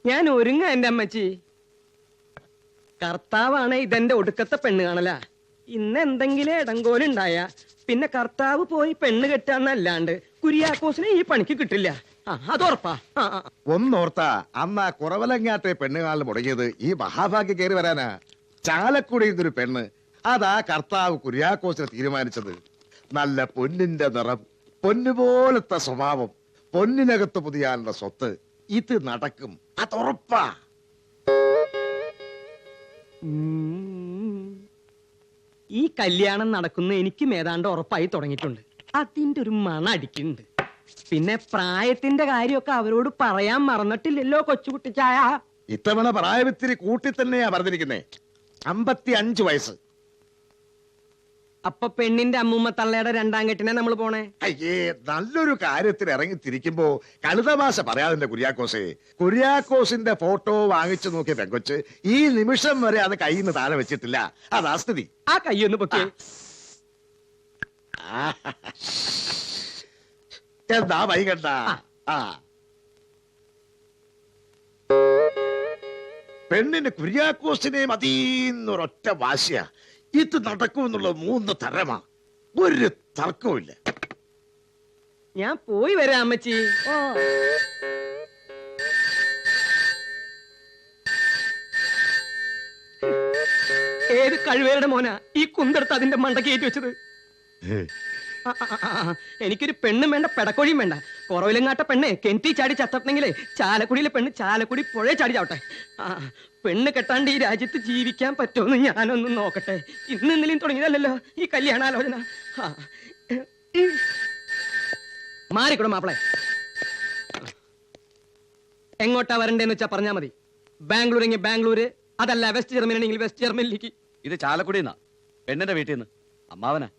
ഞാൻ ഒരുങ്ങ എന്റെ അമ്മച്ചി. കർത്താവാണ് ഇതെന്റെ ഒടുക്കത്തെ പെണ്ണ് കാണല. ഇന്ന് എന്തെങ്കിലും ഇടങ്കോലുണ്ടായ പിന്നെ കർത്താവ് പോയി പെണ്ണ് കെട്ടാന്നല്ലാണ്ട് കുര്യാക്കോസിനെ ഈ പണിക്ക് കിട്ടില്ല. അതുറപ്പാ. ഒന്നോർത്താ അന്ന് ആ കുറവലങ്ങാട്ടെ പെണ്ണുകാലിൽ മുടങ്ങിയത് ഈ മഹാഭാഗ്യ കയറി വരാനാ. ചാലക്കുടിയൊരു പെണ്ണ്, അതാ കർത്താവ് കുര്യാക്കോസിനെ തീരുമാനിച്ചത്. നല്ല പൊന്നിന്റെ നിറം, പൊന്നുപോലത്തെ സ്വഭാവം, പൊന്നിനകത്ത് പുതിയാനുള്ള സ്വത്ത്. ഇത് നടക്കും, അതുറപ്പാ. ഈ കല്യാണം നടക്കുന്ന എനിക്കും ഏതാണ്ട് ഉറപ്പായി തുടങ്ങിയിട്ടുണ്ട്. അതിന്റെ ഒരു മണ അടിക്കുന്നുണ്ട്. പിന്നെ പ്രായത്തിന്റെ കാര്യമൊക്കെ അവരോട് പറയാൻ മറന്നിട്ടില്ലല്ലോ കൊച്ചുകുട്ടിച്ചായ. ഇത്തവണ പ്രായത്തിരി കൂട്ടി തന്നെയാ പറഞ്ഞിരിക്കുന്നേ. 55 വയസ്സ്. അപ്പൊ പെണ്ണിന്റെ അമ്മൂമ്മ തള്ളയുടെ രണ്ടാം കെട്ടിനെ നമ്മൾ പോണേ? അയ്യേ, നല്ലൊരു കാര്യത്തിന് ഇറങ്ങി തിരിക്കുമ്പോ കഴുതമാശ പറയാതിന്റെ കുര്യാക്കോസേ. കുര്യാക്കോസിന്റെ ഫോട്ടോ വാങ്ങിച്ചു നോക്കിയ പെങ്കൊച്ച് ഈ നിമിഷം വരെ അത് കയ്യിൽ നിന്ന് താഴെ വെച്ചിട്ടില്ല. അതാ സ്ഥിതി. ആ കയ്യൊന്ന് പൊക്കി. എന്താ വൈകണ്ട. പെണ്ണിന് കുര്യാക്കോസിനെ മതിന്നൊരൊറ്റ വാശിയ. ഇത് നടക്കുമെന്നുള്ള 3 തരമാ. ഒരു തർക്കവുമില്ല. ഞാൻ പോയി വരാം അമ്മച്ചി. ഏത് കഴിവേരുടെ മോനാ ഈ കുന്തെടുത്ത് അതിന്റെ മണ്ടക്ക് കയറ്റി വെച്ചത്? എനിക്കൊരു പെണ്ണും വേണ്ട, പെടക്കോഴിയും വേണ്ട. കുറവിലങ്ങാട്ട പെണ്ണ് കെന്റി ചാടി ചത്തണമെങ്കിലേ ചാലക്കുടിയിലെ പെണ്ണ് ചാലക്കുടി പുഴ ചാടി ചാവട്ടെ. പെണ്ണ് കെട്ടാണ്ട് ഈ രാജ്യത്ത് ജീവിക്കാൻ പറ്റുമെന്ന് ഞാനൊന്നും നോക്കട്ടെ. ഇന്നലെയും തുടങ്ങിയതല്ലോ ഈ കല്യാണാലോചന. മാറിക്കൂടെ മാപ്പിളെ. എങ്ങോട്ടാ വരണ്ടേന്ന് വെച്ചാ പറഞ്ഞാ മതി. ബാംഗ്ലൂരെങ്കിൽ ബാംഗ്ലൂര്, അതല്ല വെസ്റ്റ് ജർമ്മനിയാണെങ്കിൽ വെസ്റ്റ് ജർമ്മനിലേക്ക്. ഇത് ചാലക്കുടിന്നാ, പെണ്ണിന്റെ വീട്ടിൽ നിന്ന്. അമ്മാവനാ.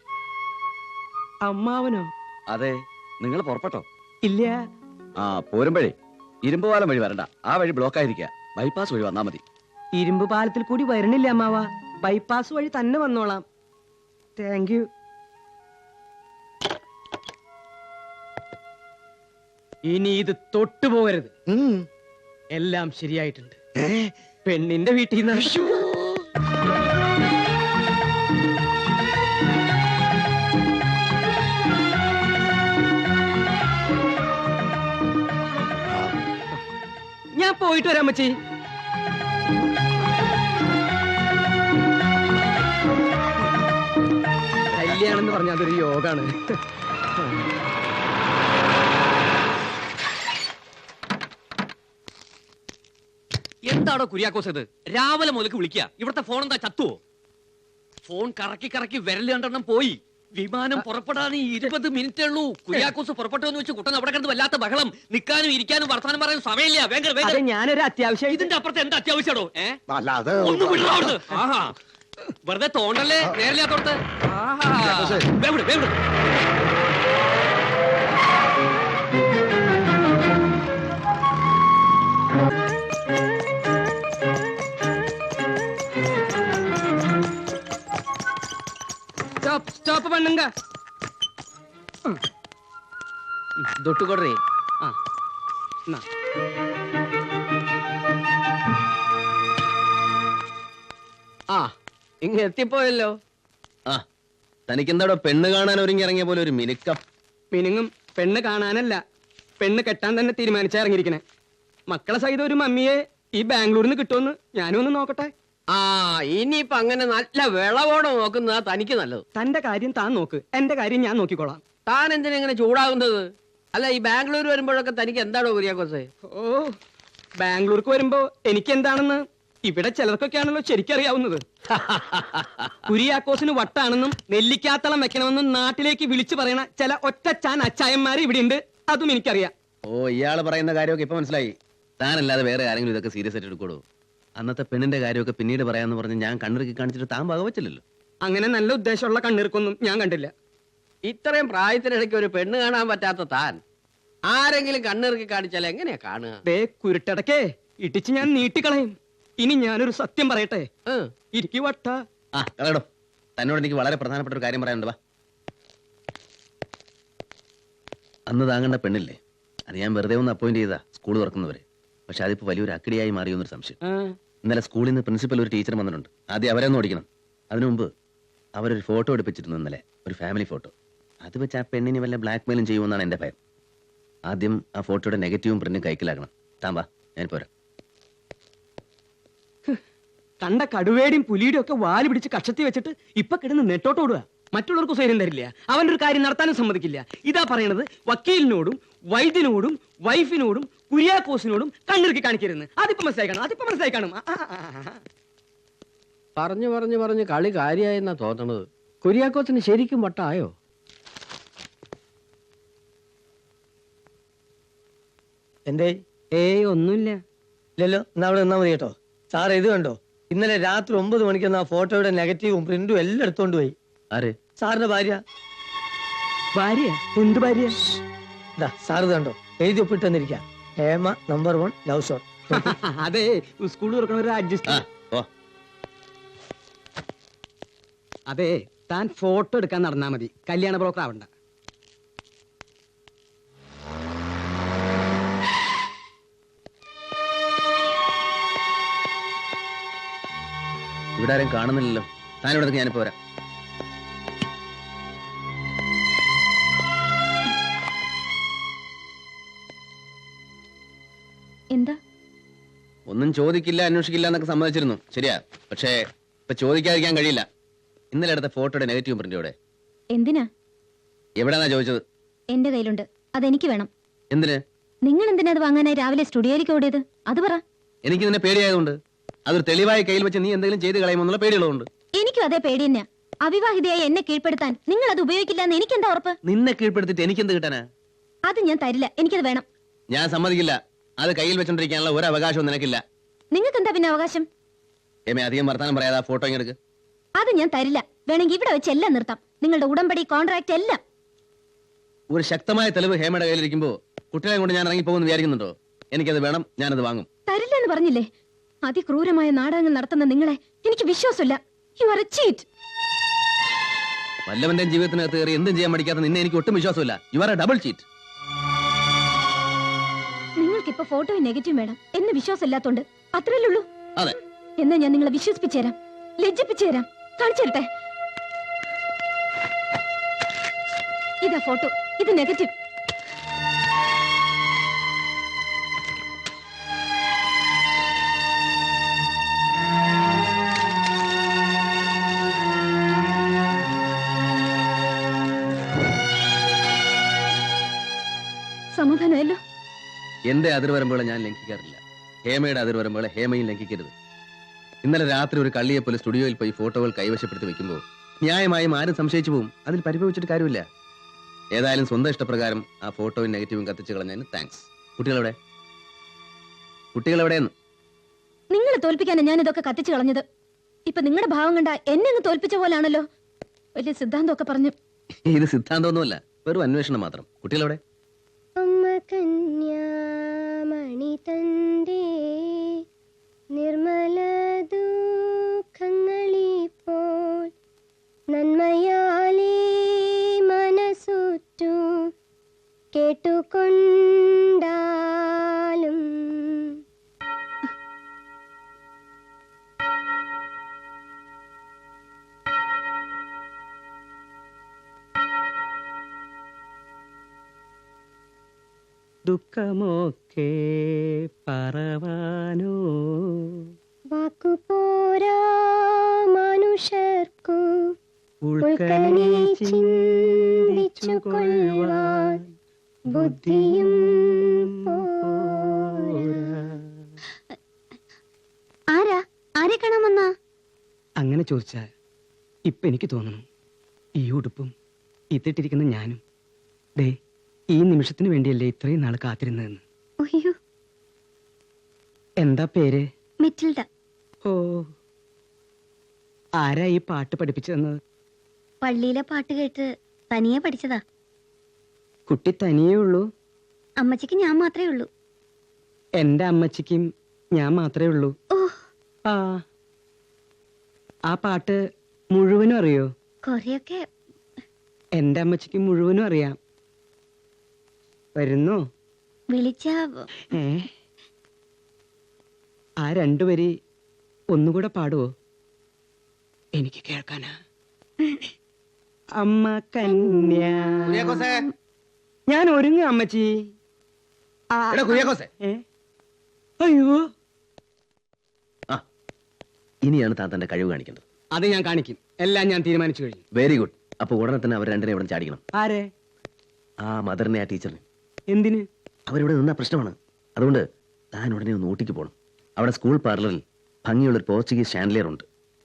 അമ്മാവനോ? അതെ. നിങ്ങൾ പുറപ്പെട്ടോ? ഇല്ല. പോരുമ്പഴേ ഇരുമ്പ് പാലം വഴി വരണ്ട. ആ വഴി ബ്ലോക്ക് ആയിരിക്കുക. ബൈപ്പാസ് വഴി വന്നാ മതി. ഇരുമ്പ് പാലത്തിൽ കൂടി വരണില്ല അമ്മാവ, ബൈപ്പാസ് വഴി തന്നെ വന്നോളാം. Thank you. ഇനി ഇത് തൊട്ടുപോകരുത്. എല്ലാം ശരിയായിട്ടുണ്ട്. പെണ്ണിന്റെ വീട്ടിൽ നിന്ന് ഞാൻ പോയിട്ട് വരാം അമ്മച്ചി. കല്യാണം എന്ന് പറഞ്ഞാൽ അതൊരു യോഗാണ്. എന്താണോ കുര്യാക്കോസ് ഇത്? രാവിലെ മുതൽക്ക് വിളിക്കുക. ഇവിടുത്തെ ഫോൺ എന്താ ചത്തുവോ? ഫോൺ കറക്കി കറക്കി വിരൽ രണ്ടെണ്ണം പോയി. വിമാനം പുറപ്പെടാൻ 20 മിനിറ്റേ ഉള്ളൂ. കുര്യാക്കോസ് പുറപ്പെട്ടു എന്ന് വെച്ച് കുട്ടൻ അവിടെ കിടന്ന് വല്ലാത്ത ബഹളം. നിൽക്കാനും ഇരിക്കാനും വർത്താനം പറയാനും സമയമില്ല. വേഗം. ഞാനൊരു അത്യാവശ്യം. ഇതിന്റെ അപ്പുറത്ത് എന്താ അത്യാവശ്യമാണോ? അല്ലാതെ ഒന്ന് വിടണോ? ആഹാ, വെറുതെ തോണ്ടല്ലേ. നേരില്ലാത്തോടത്ത്. വേവിട്. സ്റ്റോപ്പ് പണ്ണുങ്ക. ദൊട്ടു കൊടുറേ. ഇങ്ങ എത്തിപ്പോയല്ലോ. തനിക്കെന്താടോ പെണ്ണ് കാണാൻ ഒരുങ്ങി ഇറങ്ങിയ പോലെ ഒരു മിനുക്കം? മിനുങ്ങും. പെണ്ണ് കാണാനല്ല, പെണ്ണ് കെട്ടാൻ തന്നെ തീരുമാനിച്ചാ ഇറങ്ങിയിരിക്കണേ. മക്കളെ സഹിതം ഒരു മമ്മിയെ ഈ ബാംഗ്ലൂരിൽ നിന്ന് കിട്ടുമെന്ന് ഞാനും ഒന്ന് നോക്കട്ടെ. ഇനിയിപ്പൊ അങ്ങനെ നല്ല വിളവോടെ നോക്കുന്നതാ തനിക്ക് നല്ലത്. തന്റെ കാര്യം താൻ നോക്ക്, എന്റെ കാര്യം ഞാൻ നോക്കിക്കോളാം. താൻ എന്തിനെങ്ങനെ ചൂടാകുന്നത്? അല്ല, ഈ ബാംഗ്ലൂർ വരുമ്പോഴൊക്കെ തനിക്ക് എന്താണോ കുര്യാക്കോസേ? ബാംഗ്ലൂർക്ക് വരുമ്പോ എനിക്ക് എന്താണെന്ന് ഇവിടെ ചിലർക്കൊക്കെയാണല്ലോ ശരിക്കറിയാവുന്നത്. കുര്യാക്കോസിന് വട്ടാണെന്നും നെല്ലിക്കാത്തളം വെക്കണമെന്നും നാട്ടിലേക്ക് വിളിച്ചു പറയണ ചില ഒറ്റച്ചാൻ അച്ചായന്മാര് ഇവിടെ ഉണ്ട്. അതും എനിക്കറിയാം. ഇയാള് പറയുന്ന കാര്യമൊക്കെ ഇപ്പൊ മനസ്സിലായി. താനല്ലാതെ വേറെ ആരെങ്കിലും ഇതൊക്കെ സീരിയസ് ആയിട്ട് എടുക്കോളൂ? അന്നത്തെ പെണ്ണിന്റെ കാര്യമൊക്കെ പിന്നീട് പറയാന്ന് പറഞ്ഞ് ഞാൻ കണ്ണിറുക്കി കാണിച്ചിട്ട് താൻ വകവച്ചില്ലല്ലോ. അങ്ങനെ നല്ല ഉദ്ദേശമുള്ള കണ്ണിറുക്കൊന്നും ഞാൻ കണ്ടില്ല. ഇത്രയും പ്രായത്തിനിടയ്ക്ക് ഒരു പെണ്ണ് കാണാൻ പറ്റാത്ത താൻ ആരെങ്കിലും കണ്ണിറുക്കി കാണിച്ചാൽ എങ്ങനെയാ കാണുക? കുരുട്ടടക്കേ ഇടിച്ച് ഞാൻ നീട്ടിക്കളയും. ഇനി ഞാനൊരു സത്യം പറയട്ടെ. ഇരിക്കു വട്ട. കളയടോ, തന്നോട് എനിക്ക് വളരെ പ്രധാനപ്പെട്ട ഒരു കാര്യം പറയാനുണ്ട്. അന്ന് താങ്ങേണ്ട പെണ്ണില്ലേ, അത് ഞാൻ വെറുതെ ഒന്ന് അപ്പോയിന്റ് ചെയ്താ സ്കൂൾ തുറക്കുന്നവരെ. പക്ഷെ അതിപ്പോ വലിയൊരു അക്കടിയായി മാറിയെന്നൊരു സംശയം. ഇന്നലെ സ്കൂളിൽ നിന്ന് പ്രിൻസിപ്പൽ ഒരു ടീച്ചർ വന്നിട്ടുണ്ട്. ആദ്യം അവരെ ഒന്ന് ഓടിക്കണം. അതിനു മുമ്പ് അവരൊരു ഫോട്ടോ എടുപ്പിച്ചിരുന്നു ഇന്നലെ, ഒരു ഫാമിലി ഫോട്ടോ. അത് വെച്ച് ആ പെണ്ണിനെ വല്ല ബ്ലാക്ക് മെയിലും ചെയ്യുമെന്നാണ് എന്റെ ഭയം. ആദ്യം ആ ഫോട്ടോയുടെ നെഗറ്റീവും പ്രിന്റും കൈക്കലാക്കണം. താമ്പാ, ഞാൻ പോരാ. കണ്ട കടുവേടിയും പുലിയുടെയും ഒക്കെ വാല് പിടിച്ച് കക്ഷത്തി വെച്ചിട്ട് ഇപ്പൊ കിടന്ന് നെട്ടോട്ടോടുക. മറ്റുള്ളവർക്ക് സ്വൈര്യം തരില്ല, അവന്റെ ഒരു കാര്യം നടത്താനും സമ്മതിക്കില്ല. ഇതാ പറയണത്, വക്കീലിനോടും വൈദ്യനോടും വൈഫിനോടും കുര്യാക്കോസിനോടും കണ്ണിറുക്കി കാണിക്കരുന്ന്. അതിപ്പോ മനസ്സിലായി കാണും. പറഞ്ഞു കളി കാര്യായെന്നാ തോന്നണത്. കുര്യാക്കോസിന് ശരിക്കും വട്ടായോ? എന്തേ? ഒന്നുമില്ല. ഇല്ലല്ലോ, എന്നാ അവിടെ നിന്നാ മതി കേട്ടോ. സാറേ ഇത് കണ്ടോ, ഇന്നലെ രാത്രി 9 മണിക്ക് ആ ഫോട്ടോയുടെ നെഗറ്റീവും പ്രിന്റും എല്ലാം എടുത്തോണ്ട് പോയി. ആര്? സാറിന്റെ ഭാര്യ. ഭാര്യ? എന്ത് ഭാര്യ? ഇതാ സാറ് ഇത് കണ്ടോ, എഴുതി ഒപ്പിട്ടെന്നിരിക്കാം. Hema number 1 love shot. അതെ, സ്കൂൾ തുറക്കണവരെ അഡ്ജസ്റ്റ്. അതെ, താൻ ഫോട്ടോ എടുക്കാൻ നടന്നാ മതി, കല്യാണ ബ്രോക്കർ ആവണ്ട. ഇവിടെ ആരും കാണുന്നില്ലല്ലോ. താൻ ഇവിടെ ഞാനിപ്പോ വരാം. എന്താ? ഒന്നും ചോദിക്കില്ല, അന്വേഷിക്കില്ല എന്നൊക്കെ സമ്മതിച്ചിരുന്നു, ശരിയാ. പക്ഷേ ഇപ്പൊ ചോദിക്കാതിരിക്കാൻ കഴിയില്ല. ഇന്നലെ എടുത്ത ഫോട്ടോയുടെ നെഗറ്റീവ് പ്രിന്റ് എവിടെ? എന്തിനാ? എവിടെന്നാ ചോദിച്ചത്? എന്റെ കയ്യിലുണ്ട്, അതെനിക്ക് വേണം. എന്തിന്? നിങ്ങൾ എന്തിനാ അത് വാങ്ങാനായി രാവിലെ സ്റ്റുഡിയോയിലേക്ക് ഓടിയത്? അത് പറ. എനിക്ക് നിന്നെ പേടിയായതുകൊണ്ട്. അതൊരു തെളിവായ കയ്യിൽ വെച്ച് നീ എന്തെങ്കിലും ചെയ്ത് കളയുമെന്നുള്ള പേടിയുള്ളതുകൊണ്ട്. എനിക്കും അതേ പേടി തന്നെയാ. അവിവാഹിതയായി എന്നെ കീഴ്പ്പെടുത്താൻ നിങ്ങൾ അത് ഉപയോഗിക്കില്ല എന്ന് എനിക്ക് എന്താ ഉറപ്പ്? നിന്നെ കീഴ്പ്പെടുത്തിട്ട് എനിക്ക് എന്ത് കിട്ടാനാ? അത് ഞാൻ തരില്ല, എനിക്കത് വേണം. ഞാൻ സമ്മതിക്കില്ല. അത് കയ്യിൽ വെച്ചോണ്ടിരിക്കാനുള്ള ഒരു അവകാശവും നിനക്കില്ല. നിങ്ങൾക്ക് എന്താ പിന്നെ അവകാശം? ഏമേ, അധികം വർത്താനം പറയാതെ ആ ഫോട്ടോ ഇങ്ങെടുക്ക്. അത് ഞാൻ തരില്ല. വേണമെങ്കിൽ ഇവിടെ വെച്ച് എല്ലാം നിർത്താം, നിങ്ങളുടെ ഉടമ്പടി, കോൺട്രാക്ട് എല്ലാം. ഒരു ശക്തമായ തെളിവ് ഹേമയുടെ കയ്യിലിരിക്കുമ്പോ കുട്ടികളെ കൊണ്ട് ഞാൻ ഇറങ്ങി പോകുമെന്ന് വിചാരിക്കുന്നുണ്ടോ? എനിക്കത് വേണം, ഞാനത് വാങ്ങും. തരില്ല എന്ന് പറഞ്ഞില്ലേ? അതിക്രൂരമായ നാടകങ്ങൾ നടത്തുന്ന നിങ്ങളെ എനിക്ക് വിശ്വാസമില്ല. You are a cheat. വല്ലവന്റെ ജീവിതത്തിനകത്ത് കയറി എന്തും ചെയ്യാൻ പഠിക്കാത്ത നിന്നെ എനിക്ക് ഒട്ടും വിശ്വാസമില്ല. You are a double cheat. നിങ്ങൾക്കിപ്പോ ഫോട്ടോയും നെഗറ്റീവ് വേണം എന്ന് വിശ്വാസമില്ലാത്തോണ്ട് അത്രയല്ലേ ഉള്ളൂ? അതെ. എന്നാ ഞാൻ നിങ്ങളെ വിശ്വസിപ്പിച്ചു തരാം, ലജ്ജിപ്പിച്ചു തരാം. കാണിച്ചു തരട്ടെ. ഇതാ ഫോട്ടോ, ഇത് നെഗറ്റീവ്. സമാധാനമല്ലോ? എന്റെ അതിർവരമ്പുകളെ ഞാൻ ലംഘിക്കാറില്ല. ഹേമയുടെ അതിർവരമ്പുകളെ ഹേമയും ലംഘിക്കരുത്. ഇന്നലെ രാത്രി ഒരു കള്ളിയെപ്പോലെ സ്റ്റുഡിയോയിൽ പോയി ഫോട്ടോകൾ കൈവശപ്പെടുത്തി വെക്കുമ്പോൾ ന്യായമായും ആരും സംശയിച്ചു പോവും. അതിൽ പരിഭവിച്ചിട്ട് കാര്യമില്ല. ഏതായാലും സ്വന്തം ഇഷ്ടപ്രകാരം ആ ഫോട്ടോയും നെഗറ്റീവും കത്തിച്ചു കളഞ്ഞതിന് താങ്ക്സ്. കുട്ടികളെവിടെ? കുട്ടികളെവിടെയെന്ന്? നിങ്ങളെ തോൽപ്പിക്കാനാണ് ഞാൻ ഇതൊക്കെ കത്തിച്ചു കളഞ്ഞത്. ഇപ്പൊ നിങ്ങളുടെ ഭാവം കണ്ട എന്നെ അങ്ങ് തോൽപ്പിച്ച പോലാണല്ലോ. വലിയ സിദ്ധാന്തമൊക്കെ പറഞ്ഞു. ഇത് സിദ്ധാന്തമൊന്നുമല്ല, വെറും അന്വേഷണം മാത്രം. കുട്ടികളെവിടെ? അമ്മ കന്യാമണി തന്റെ നിർമ്മല ദുഃഖങ്ങളിപ്പോൾ നന്മയാലേ മനസ്സുറ്റു കേട്ടുകൊണ്ടാലും ദുഃഖമൊക്കെ പറവാനോ വാക്കുപോരാ മനുഷ്യർക്കു ഉൾക്കനെ ചിന്തിച്ചു കൊള്ളുവാൻ ബുദ്ധിയും പോരാ. ആരാ? ആരെ കാണാൻ വന്നാ? അങ്ങനെ ചോദിച്ചാൽ ഇപ്പൊ എനിക്ക് തോന്നുന്നു, ഈ ഉടുപ്പും ഇത്തിട്ടിരിക്കുന്ന ഞാനും ദേ ഈ നിമിഷത്തിന് വേണ്ടിയല്ലേ ഇത്രയും നാൾ കാത്തിരുന്നതെന്ന്. അയ്യോ, എന്താ പേര്? മെറ്റിൽഡ. ഓ, ആരാ ഈ പാട്ട് പഠിപ്പിച്ചു തന്നത്? പള്ളിയിലെ പാട്ട് കേട്ട് തനിയെ പഠിച്ചതാ. കുട്ടി തനിയേ ഉള്ളൂ? അമ്മച്ചിക്ക് ഞാൻ മാത്രമേ ഉള്ളൂ. എന്റെ അമ്മച്ചിക്കും ഞാൻ മാത്രമേ ഉള്ളൂ. ഓ, ആ ആ പാട്ട് മുഴുവനും അറിയോ? കൊറേയൊക്കെ. എന്റെ അമ്മച്ചിക്ക് മുഴുവനും അറിയാം. വരുന്നോ? വിളിച്ച ഏ രണ്ടുപേരി ഒന്നുകൂടെ പാടുവോ? എനിക്ക് കേൾക്കാനാ. അമ്മ കന്യ. കുര്യാക്കോസേ, ഞാൻ ഒരുങ്ങ അമ്മച്ചി. എടാ കുര്യാക്കോസേ. ഏ? അയ്യോ, ആ, ഇനിയാണ് താൻ തന്റെ കഴിവ് കാണിക്കേണ്ടത്. അത് ഞാൻ കാണിക്കും. എല്ലാം ഞാൻ തീരുമാനിച്ചു കഴിഞ്ഞു. Very good. അപ്പൊ ഉടനെ തന്നെ അവർ രണ്ടിനെ ഇവിടെ ചാടിക്കണം. ആരെ? ആ മദറിനെ, ആ ടീച്ചറിനെ. എന്തിന്? അവരിവിടെ നിന്ന പ്രശ്നമാണ്. അതുകൊണ്ട് താൻ ഉടനെ ഒന്ന് ഊട്ടിക്ക് പോകണം. അവിടെ സ്കൂൾ പാർലറിൽ ഭംഗിയുള്ളൊരു പോർച്ചുഗീസ് ഷാൻഡലിയർ ഉണ്ട്.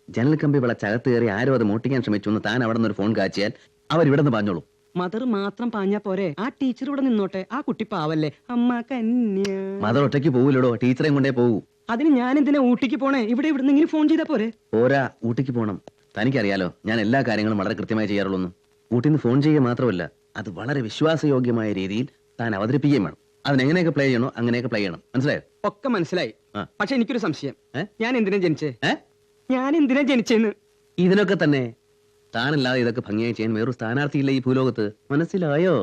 ജനൽ കമ്പി വിളച്ചകത്ത് കയറി ആരോ അത് മോട്ടിക്കാൻ ശ്രമിച്ചു എന്ന് താൻ അവിടെ നിന്ന് ഒരു ഫോൺ കാച്ചിയാൽ അവരിവിടെ നിന്ന് പാഞ്ഞോളൂ. മദർ മാത്രം പാഞ്ഞാ പോരെ? ആ ടീച്ചർ ഇവിടെ നിന്നോട്ടെ. ആ കുട്ടി പാവല്ലേ. അമ്മ കന്യ. മദർ ഒറ്റയ്ക്ക് പോവില്ലടോ, ടീച്ചറെയും കൊണ്ടേ പോകൂ. അതിന് ഞാൻ എന്തിനാ ഊട്ടിക്ക് പോണേ? ഇവിടെ ഇവിടുന്നെങ്കിലും ഫോൺ ചെയ്താ പോരെ? പോരാ, ഊട്ടിക്ക് പോകണം. തനിക്കറിയാലോ ഞാൻ എല്ലാ കാര്യങ്ങളും വളരെ കൃത്യമായി ചെയ്യാറുള്ളൂ. ഊട്ടിൽ നിന്ന് ഫോൺ ചെയ്യുക മാത്രമല്ല, അത് വളരെ വിശ്വാസയോഗ്യമായ രീതിയിൽ താൻ അവതരിപ്പിക്കുകയും വേണം. അതിനെങ്ങനെയൊക്കെ പ്ലേ ചെയ്യണോ അങ്ങനെയൊക്കെ പ്ലേ ചെയ്യണം. മനസ്സിലായോ? ഒക്കെ മനസ്സിലായി. ആ. പക്ഷെ എനിക്കൊരു സംശയം. ഏ? ഞാൻ എന്തിനാ ജനിച്ചേ? ഏ? ഞാൻ എന്തിനാ ജനിച്ചെന്ന്? ഇതിനൊക്കെ തന്നെ. താനല്ലാതെ ഇതൊക്കെ ഭംഗിയായി ചെയ്യാൻ വേറൊരു സ്ഥാനാർത്ഥിയില്ല ഈ ഭൂലോകത്ത്. മനസ്സിലായോ?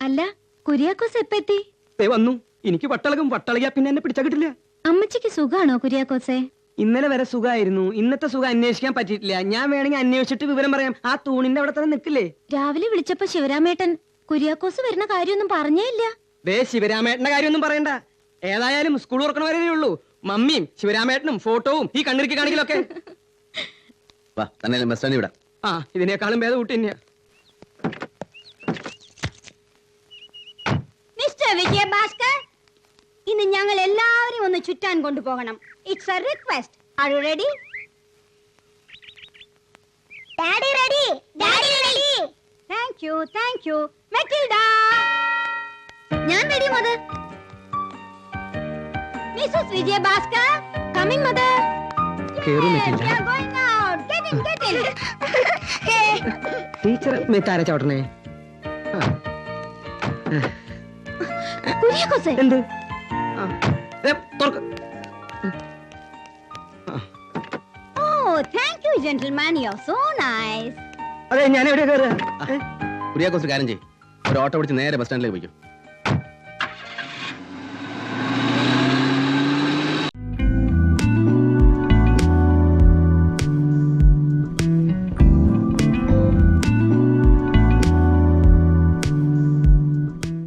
അല്ല, കുര്യാക്കോസ് എപ്പ എത്തി? ദേ വന്നു. എനിക്ക് വട്ടളകും. വട്ടളകിയാ പിന്നെ എന്നെ പിടിച്ചാ കിട്ടില്ല. അമ്മച്ചിക്ക് സുഖാണോ കുര്യാക്കോസെ? ഇന്നലെ വരെ സുഖമായിരുന്നു. ഇന്നത്തെ സുഖം അന്വേഷിക്കാൻ പറ്റിയിട്ടില്ല. ഞാൻ വേണമെങ്കിൽ അന്വേഷിച്ചിട്ട് വിവരം പറയാം. ആ തൂണിന്റെ അവിടെ തന്നെ നിൽക്കില്ലേ? രാവിലെ വിളിച്ചപ്പോ ശിവരാമേട്ടൻ കുര്യാക്കോസ് വരുന്ന കാര്യമൊന്നും പറഞ്ഞേ ഇല്ല. ദേ ശിവരാമേട്ടന്റെ കാര്യമൊന്നും പറയണ്ട. ഏതായാലും സ്കൂൾ തുറക്കണ വരേ ഉള്ളൂ. മമ്മിയും ശിവരാമേട്ടനും ഫോട്ടോവും ഈ കണ്ണിറുക്കി കാണിക്കലൊക്കെ. വാ, തന്നെ ബസ് സ്റ്റാൻഡിൽ വിടാം. ആ, ഇതിനേക്കാളും ഭേദം ഊട്ടി തന്നെയാ. മിസ്റ്റർ വിജയഭാസ്കർ, ഇന്ന് ഞങ്ങൾ എല്ലാവരും ഒന്ന് ചുറ്റാൻ കൊണ്ടുപോകണം. It's a request. Are you ready? Daddy ready. Daddy ready. Thank you. Thank you. Matilda. ഞാൻ ready mother. Mrs Vijayabhaskar coming mother. കേറും Matilda. We are going out. Get in, get in. Teacher മെത്താര ചവിട്ടണേ. കുര്യാക്കോസെ, എന്ത്? ആ, ദേ, തുറക്ക്. Oh, thank you, gentlemen. You're so nice. അതെ, ഞാൻ എവിടെ കയറുക? കുര്യാക്കോസ് ഒരു കാര്യം ചെയ്യും, ഒരു ഓട്ടോ പിടിച്ച് നേരെ ബസ് സ്റ്റാൻഡിലേക്ക് പോയിക്കും.